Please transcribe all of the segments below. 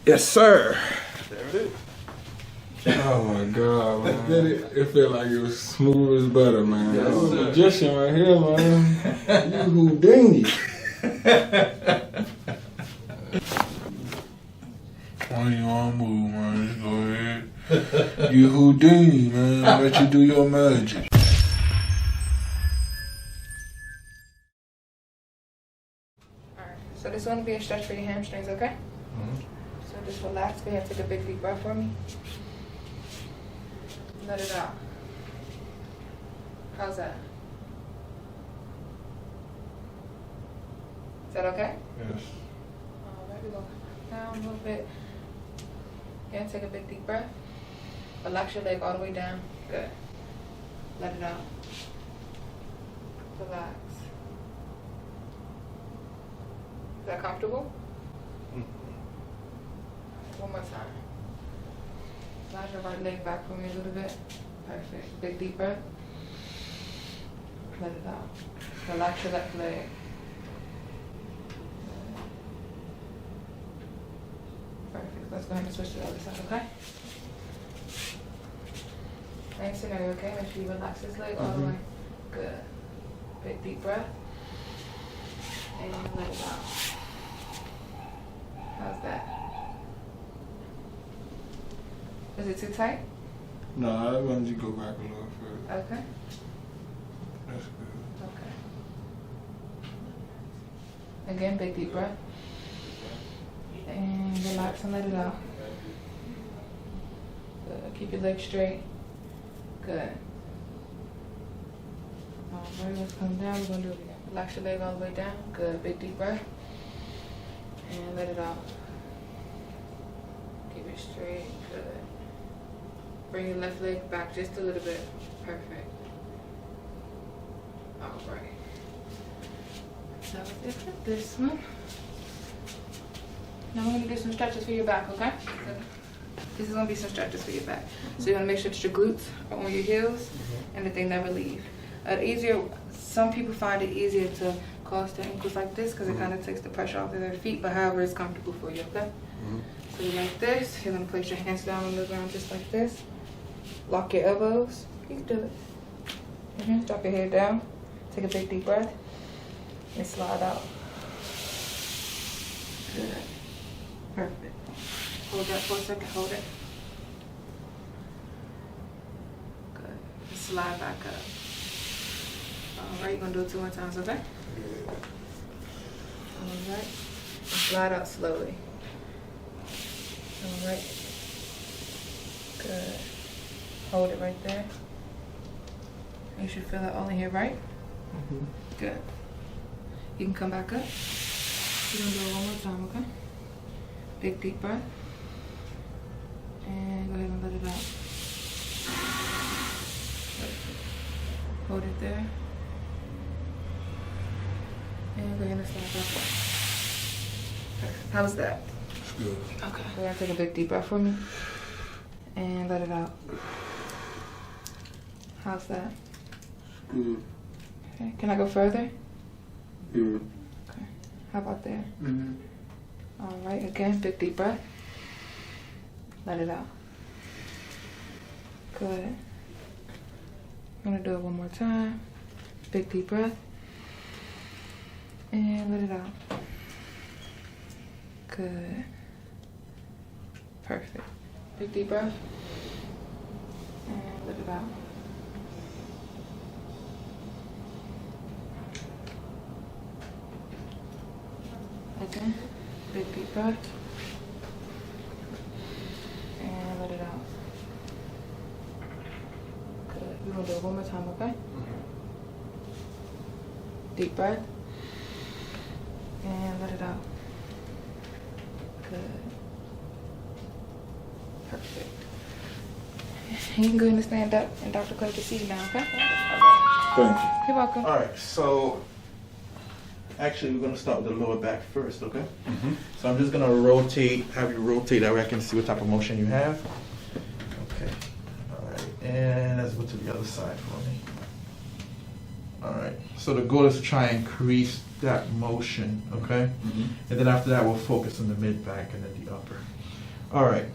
Yes, sir. There it is. Oh my God, man. It felt like it was smooth as butter, man. Yes, That's a sir. magician right here, man. You Houdini. When you on move, man, just go ahead. You Houdini, man. Let you do your magic. Alright, so this one will be a stretch for your hamstrings, okay? So just relax. Go ahead, take a big deep breath for me. Let it out. How's that? Is that okay? Yes. Alright, we're going down a little bit. Again, take a big deep breath. Relax your leg all the way down. Good. Let it out. Relax. Is that comfortable? One more time. Slide your right leg back for me a little bit. Perfect. Big deep breath. Let it out. Relax your left leg. Perfect. Let's go ahead and switch to the other side, okay? Same scenario, okay? Make sure you relax this leg all the way. Good. Big deep breath. And let it out. How's that? Is it too tight? No, I wanted you to go back a little further. Okay. That's good. Okay. Again, big deep breath. And relax and let it out. Good. Keep your legs straight. Good. Alright, let's come down. We're going to do it again. Relax your leg all the way down. Good. Big deep breath. And let it out. Keep it straight. Good. Bring your left leg back just a little bit. Perfect. Alright. That was it for this one. Now we're going to do some stretches for your back, okay? This is going to be some stretches for your back. So you want to make sure that your glutes are on your heels and that they never leave. Some people find it easier to cross their ankles like this because it kind of takes the pressure off of their feet, but however it's comfortable for you, okay? So you're like this. You're going to place your hands down on the ground just like this. Lock your elbows. You can do it. Drop your head down. Take a big deep breath. And slide out. Good. Perfect. Hold that for a second. Hold it. Good. And slide back up. Alright, you're going to do it 2 more times, okay? Alright. Slide out slowly. Alright. Good. Hold it right there. You should feel it only here, right? Good. You can come back up. We're going to do it one more time, okay? Big deep breath. And go ahead and let it out. Hold it there. And go ahead and slide back up. Perfect. How was that? It's good. Okay. Go ahead and take a big deep breath for me. And let it out. How's that? Good. Okay. Can I go further? Good. Okay. How about there? Mm-hmm. All right. Again, big deep breath. Let it out. Good. I'm gonna do it one more time. Big deep breath. And let it out. Good. Perfect. Big deep breath. And let it out. Again, big deep breath. And let it out. Good. We're gonna do it one more time, okay? Deep breath. And let it out. Good. Perfect. You can go ahead and stand up, and Dr. Clerge can see you now, okay? Thank you. You're welcome. All right, so actually we're going to start with the lower back first, okay? So I'm just going to rotate, have you rotate that way I can see what type of motion you have. Okay, all right, and let's go to the other side for me. All right. So the goal is to try and increase that motion, okay? Mm-hmm. And then after that, we'll focus on the mid back and then the upper. All right.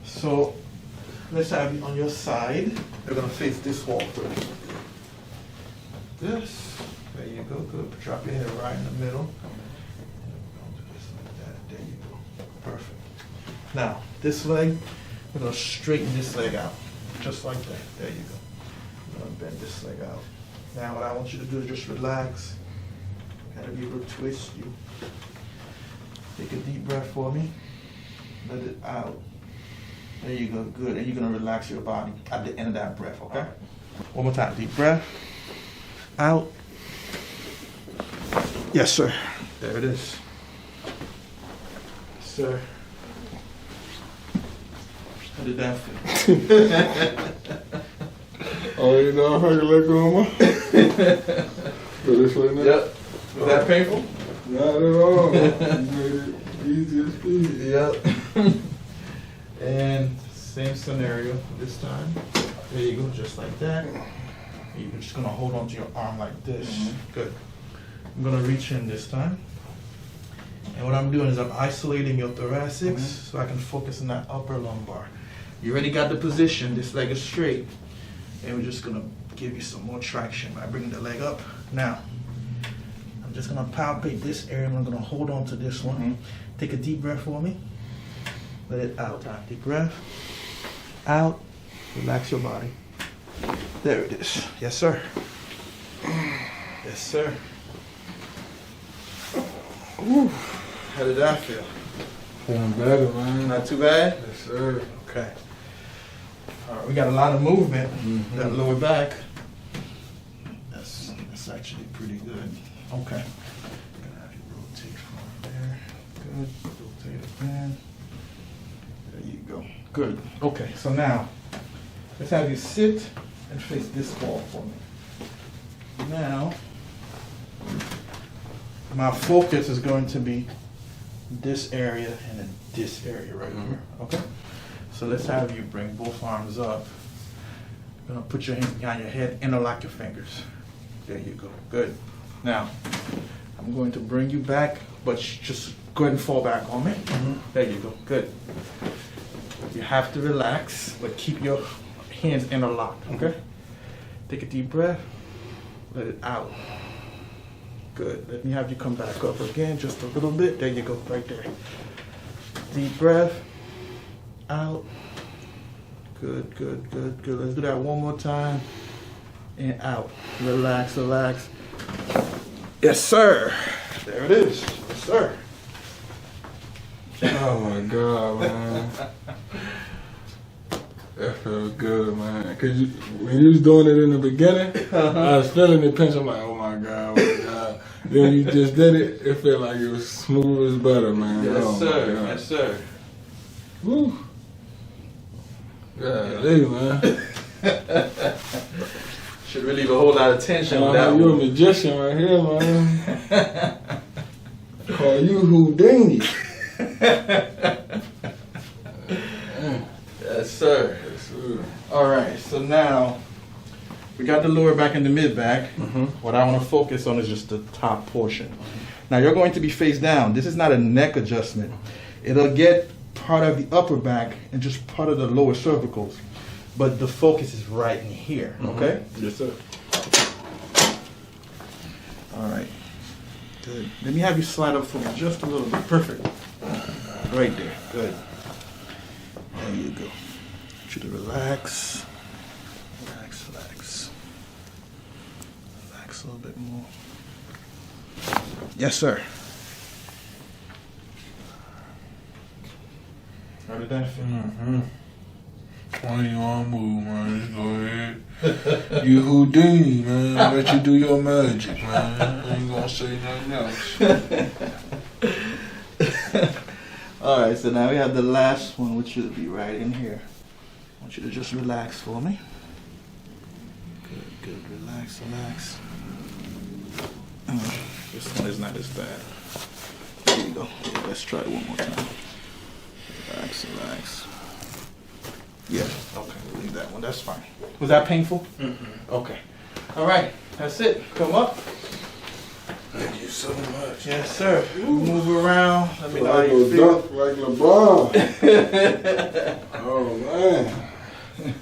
So let's have you on your side. We're gonna face this wall first. This. There you go. Good. Drop your head right in the middle. Don't do this like that. There you go. Perfect. Now this leg, we're gonna straighten this leg out, just like that. There you go. I'm gonna bend this leg out. Now what I want you to do is just relax. Gotta be able to twist you. Take a deep breath for me. Let it out. There you go, good. And you're gonna relax your body at the end of that breath, okay? One more time, deep breath. Out. Yes, sir. There it is. Yes, sir. How did that feel? Oh, you know, if I can let go of my. So this way now? Yep. Was that painful? Not at all. You made it easy as peasy. Yep. And same scenario this time. There you go, just like that. You're just gonna hold on to your arm like this. Mm-hmm. Good. I'm gonna reach in this time. And what I'm doing is I'm isolating your thoracics so I can focus on that upper lumbar. You already got the position, this leg is straight. And we're just gonna give you some more traction by bringing the leg up. Now, I'm just gonna palpate this area and I'm gonna hold on to this one. Take a deep breath for me. Let it out. Deep breath. Out. Relax your body. There it is. Yes, sir. Yes, sir. Ooh. How did that feel? Feeling better, man. Not too bad? Yes, sir. Okay. All right, we got a lot of movement. Mm-hmm. That lower back. That's actually pretty good. Okay. Gonna have you rotate from there. Good. Rotate again. There you go. Good. Okay, so now let's have you sit and face this wall for me. Now, my focus is going to be this area and then this area right here. Okay? So let's have you bring both arms up. You're gonna put your hand behind your head, interlock your fingers. There you go. Good. Now, I'm going to bring you back, but just go ahead and fall back on me. There you go. Good. You have to relax, but keep your hands interlocked, okay? Take a deep breath. Let it out. Good. Let me have you come back up again, just a little bit. There you go, right there. Deep breath. Out. Good, good, good, good. Let's do that one more time. And out. Relax, relax. Yes, sir. There it is. Yes, sir. Oh my God, man. That felt good, man. Cause when you was doing it in the beginning, I was feeling the pinch. I'm like, oh my God, oh my God. Then when you just did it, it felt like it was smooth as butter, man. Yes, oh sir. My God. Yes, sir. Woo. Golly, man. Should relieve a whole lot of tension with that You're a one. magician right here, man. Call you Houdini. Yes, sir. Yes, sir. All right, so now we got the lower back and the mid back. What I want to focus on is just the top portion. Now you're going to be face down. This is not a neck adjustment. It'll get part of the upper back and just part of the lower cervicals, but the focus is right in here. Okay? Yes, sir. All right. Good. Let me have you slide up for me just a little bit. Perfect. Right there. Good. There you go. I want you to relax. Relax, relax. Relax a little bit more. Yes, sir. How did that feel? When you want to move, man, just go ahead. You Houdini, man. Let you do your magic, man. I ain't gonna say nothing else. All right, so now we have the last one, which should be right in here. I want you to just relax for me. Good, good. Relax, relax. This one is not as bad. There you go. Yeah, let's try it one more time. Relax, relax. Yeah. Okay, we'll leave that one. That's fine. Was that painful? Mm-hmm. Okay. All right. That's it. Come up. Thank you so much. Yes, sir. Move around. Let me know how Like you feel. dunk like LeBron. Oh man.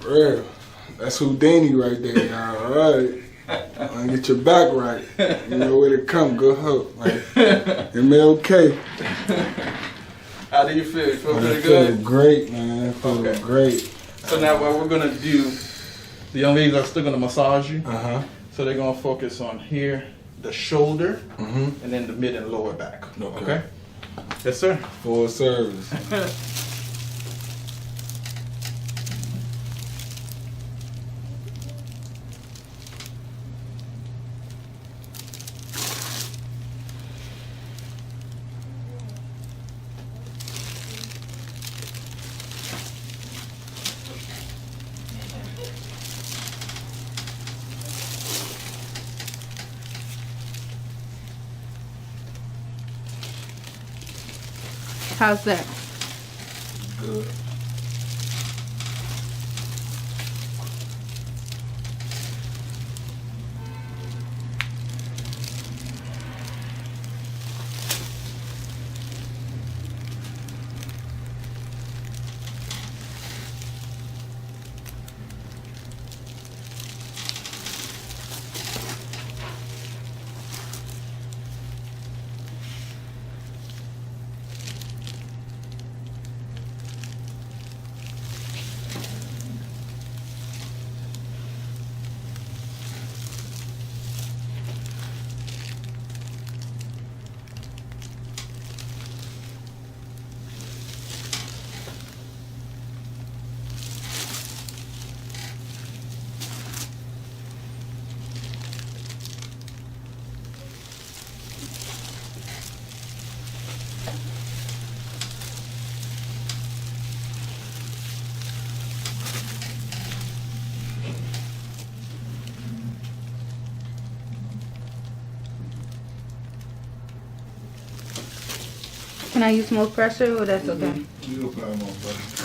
Real. That's Houdini right there, y'all. All right. Get your back right. You know where to come. Go hook. Like MLK. How do you feel? You feel pretty I good? feel great, man. I feel Okay. great. So now what we're gonna do, the young ladies are still gonna massage you. Uh-huh. So they're gonna focus on here, the shoulder, Mm-hmm. and then the mid and lower back. Okay. Yes, sir. Full service. How's that? Good. Can I use more pressure or that's okay? You apply more pressure.